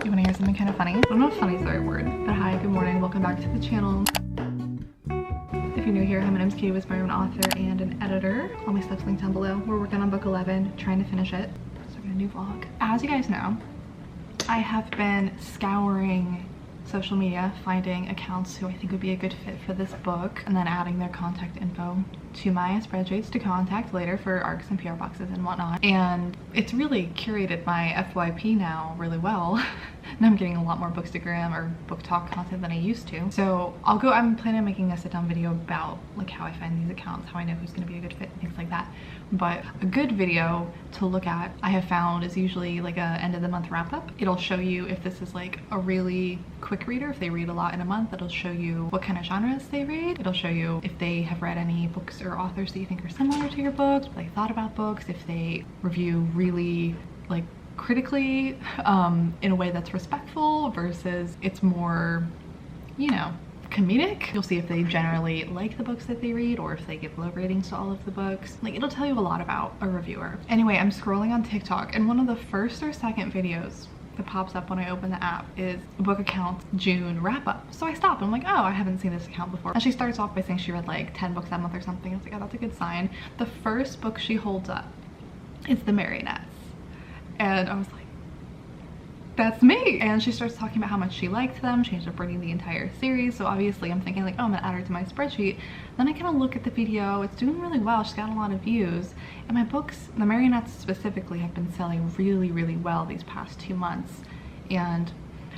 You wanna hear something kind of funny? I don't know if funny is the right word, but hi, good morning, welcome back to the channel. If you're new here, hi, my name's Katesbookdate. I'm an author and an editor. All my stuff's linked down below. We're working on book 11, trying to finish it. Starting a new vlog. As you guys know, I have been scouring social media, finding accounts who I think would be a good fit for this book, and then adding their contact info to my spreadsheets to contact later for ARCs and PR boxes and whatnot. And it's really curated my FYP now really well. And I'm getting a lot more bookstagram or book talk content than I used to. So I'm planning on making a sit-down video about like how I find these accounts, how I know who's gonna be a good fit, and things like that. But a good video to look at, I have found, is usually like a end of the month wrap up. It'll show you if this is like a really quick reader, if they read a lot in a month. It'll show you what kind of genres they read. It'll show you if they have read any books or authors that you think are similar to your books, what they thought about books, if they review really like critically in a way that's respectful versus it's more, you know, comedic. You'll see if they generally like the books that they read or if they give low ratings to all of the books. Like, it'll tell you a lot about a reviewer. Anyway, I'm scrolling on TikTok and one of the first or second videos that pops up when I open the app is book account June wrap up. So I stop and I'm like, oh, I haven't seen this account before. And she starts off by saying she read like 10 books that month or something. I was like, oh, that's a good sign. The first book she holds up is The Marionettes. And I was like, that's me. And she starts talking about how much she liked them. She ended up reading the entire series. So obviously I'm thinking like, oh, I'm gonna add her to my spreadsheet. Then I kind of look at the video. It's doing really well. She's got a lot of views. And my books, The Marionettes specifically, have been selling really, really well these past 2 months. And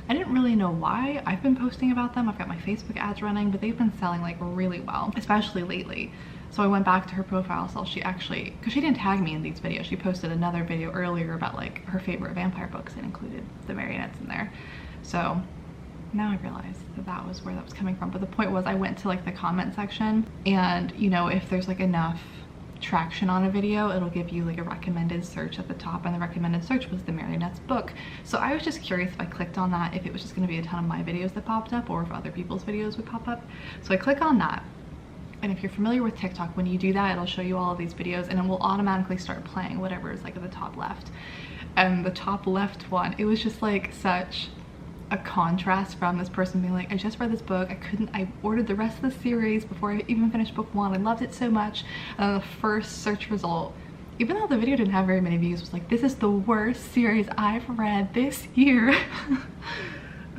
I didn't really know why. I've been posting about them. I've got my Facebook ads running, but they've been selling like really well, especially lately. So I went back to her profile, so she actually, because she didn't tag me in these videos, she posted another video earlier about like her favorite vampire books and included The Marionettes in there. So now I realize that that was where that was coming from. But the point was, I went to like the comment section, and you know, if there's like enough traction on a video, it'll give you like a recommended search at the top, and the recommended search was The Marionettes book. So I was just curious if I clicked on that, if it was just going to be a ton of my videos that popped up or if other people's videos would pop up. So I click on that. And if you're familiar with TikTok, when you do that, it'll show you all of these videos and it will automatically start playing whatever is like at the top left. And the top left one, it was just like such a contrast from this person being like, I just read this book, I ordered the rest of the series before I even finished book 1, I loved it so much. And the first search result, even though the video didn't have very many views, was like, this is the worst series I've read this year. I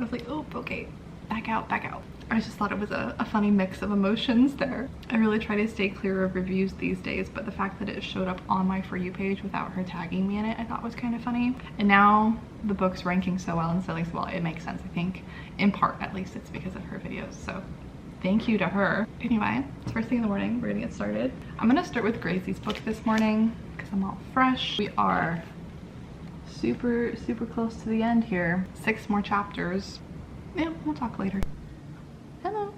was like, oh, okay, back out, back out. I just thought it was a funny mix of emotions there. I really try to stay clear of reviews these days, but the fact that it showed up on my For You page without her tagging me in it, I thought was kind of funny. And now the book's ranking so well and selling so well, it makes sense. I think in part, at least, it's because of her videos. So thank you to her. Anyway, it's first thing in the morning. We're gonna get started. I'm gonna start with Gracie's book this morning because I'm all fresh. We are super close to the end here. 6 more chapters. Yeah, we'll talk later. Hello.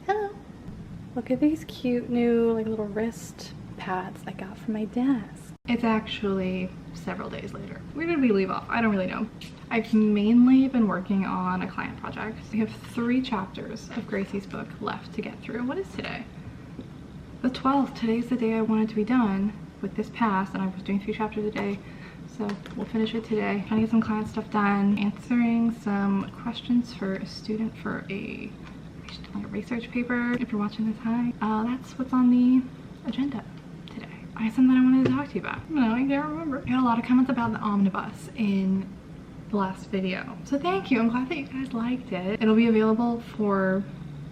Hello. Look at these cute new like little wrist pads I got from my desk. It's actually several days later. Where did we leave off? I don't really know. I've mainly been working on a client project. We have 3 chapters of Gracie's book left to get through. What is today? The 12th. Today's the day I wanted to be done with this pass, and I was doing 3 chapters a day. So we'll finish it today. Trying to get some client stuff done, answering some questions for a student for a research paper. If you're watching this, hi. That's what's on the agenda today. I have something I wanted to talk to you about. No, I can't remember. I got a lot of comments about the Omnibus in the last video. So thank you. I'm glad that you guys liked it. It'll be available for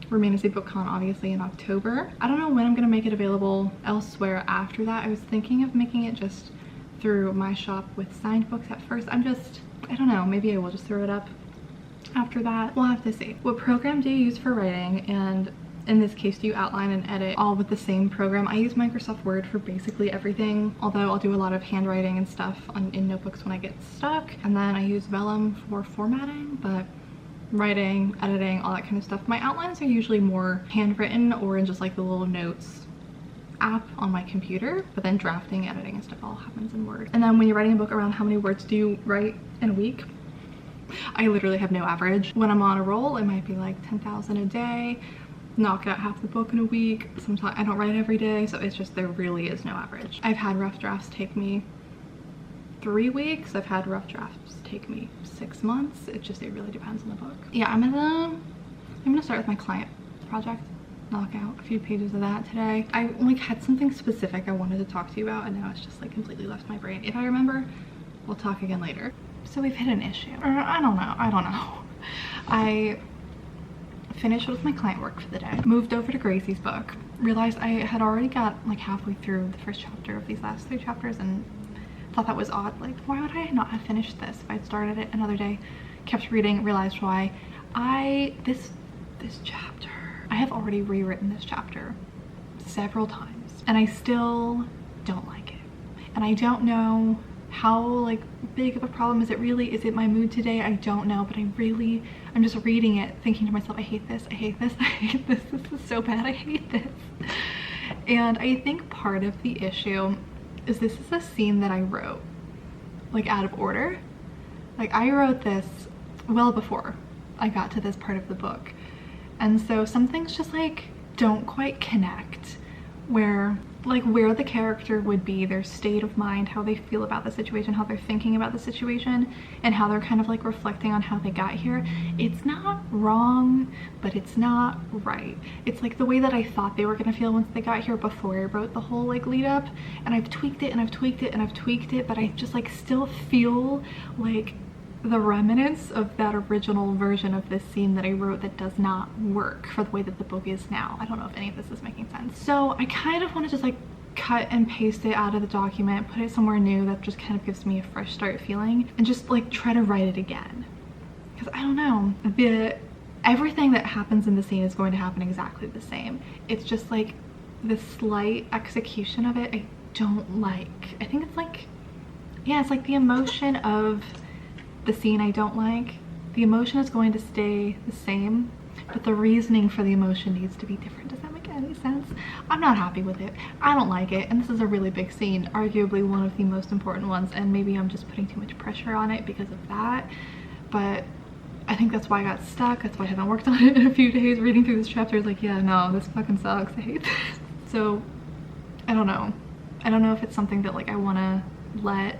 Romance BookCon obviously in October. I don't know when I'm gonna make it available elsewhere after that. I was thinking of making it just through my shop with signed books at first. I don't know, maybe I will just throw it up after that. We'll have to see. What program do you use for writing? And in this case, do you outline and edit all with the same program? I use Microsoft Word for basically everything, although I'll do a lot of handwriting and stuff in notebooks when I get stuck. And then I use Vellum for formatting, but writing, editing, all that kind of stuff. My outlines are usually more handwritten or in just like the little notes app on my computer, but then drafting, editing, and stuff all happens in Word. And then when you're writing a book, around how many words do you write in a week? I literally have no average. When I'm on a roll, it might be like 10,000 a day. Knock out half the book in a week. Sometimes I don't write every day, so it's just, there really is no average. I've had rough drafts take me 3 weeks. I've had rough drafts take me 6 months. It really depends on the book. Yeah, I'm gonna start with my client project. Knock out a few pages of that today. I like had something specific I wanted to talk to you about, and now it's just like completely left my brain. If I remember, we'll talk again later. So we've hit an issue, or I don't know. I finished with my client work for the day, moved over to Gracie's book, realized I had already got like halfway through the first chapter of these last 3 chapters, and thought that was odd. Like, why would I not have finished this if I'd started it another day? Kept reading, realized why. This chapter, I have already rewritten this chapter several times, and I still don't like it. And I don't know how like big of a problem is it really. Is it my mood today? I don't know, but I'm just reading it thinking to myself, I hate this, I hate this, I hate this, this is so bad, I hate this. And I think part of the issue is this is a scene that I wrote like out of order. Like, I wrote this well before I got to this part of the book, and so some things just like don't quite connect, where the character would be, their state of mind, how they feel about the situation, how they're thinking about the situation, and how they're kind of like reflecting on how they got here. It's not wrong, but it's not right. It's like the way that I thought they were gonna feel once they got here before I wrote the whole like lead up, and I've tweaked it and I've tweaked it and I've tweaked it, but I just like still feel like the remnants of that original version of this scene that I wrote that does not work for the way that the book is now. I don't know if any of this is making sense. So I kind of want to just like cut and paste it out of the document, put it somewhere new that just kind of gives me a fresh start feeling, and just like try to write it again. Because I don't know, everything that happens in the scene is going to happen exactly the same. It's just like the slight execution of it I don't like. I think it's like, yeah, it's like the emotion of the scene I don't like. The emotion is going to stay the same, but the reasoning for the emotion needs to be different. Does that make any sense? I'm not happy with it. I don't like it, and this is a really big scene, arguably one of the most important ones, and maybe I'm just putting too much pressure on it because of that, but I think that's why I got stuck. That's why I haven't worked on it in a few days. Reading through this chapter is like, yeah, no, this fucking sucks. I hate this. So I don't know if it's something that like I want to let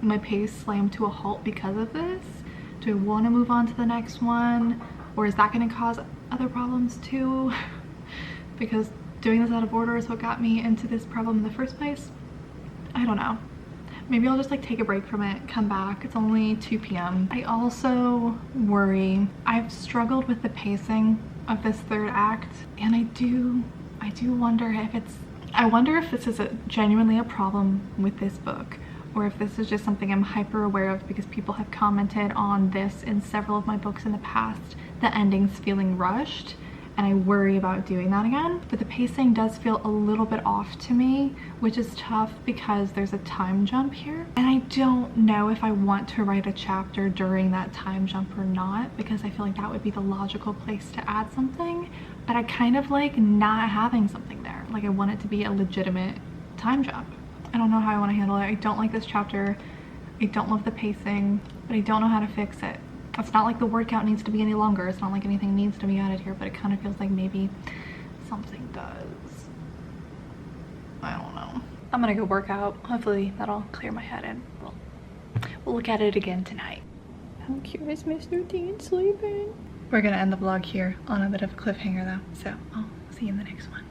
my pace slam to a halt because of this. Do I want to move on to the next one, or is that going to cause other problems too? Because doing this out of order is what got me into this problem in the first place. I don't know. Maybe I'll just like take a break from it, come back. It's only 2 p.m. I also worry. I've struggled with the pacing of this 3rd act, and I do wonder if this is genuinely a problem with this book, or if this is just something I'm hyper aware of because people have commented on this in several of my books in the past, the endings feeling rushed, and I worry about doing that again. But the pacing does feel a little bit off to me, which is tough because there's a time jump here, and I don't know if I want to write a chapter during that time jump or not, because I feel like that would be the logical place to add something, but I kind of like not having something there. Like, I want it to be a legitimate time jump. I don't know how I want to handle it. I don't like this chapter. I don't love the pacing, but I don't know how to fix it. It's not like the word count needs to be any longer. It's not like anything needs to be added here, but it kind of feels like maybe something does. I don't know. I'm gonna go work out. Hopefully that'll clear my head, and we'll look at it again tonight. How cute is Mr. Dean sleeping? We're gonna end the vlog here on a bit of a cliffhanger though, so I'll see you in the next one.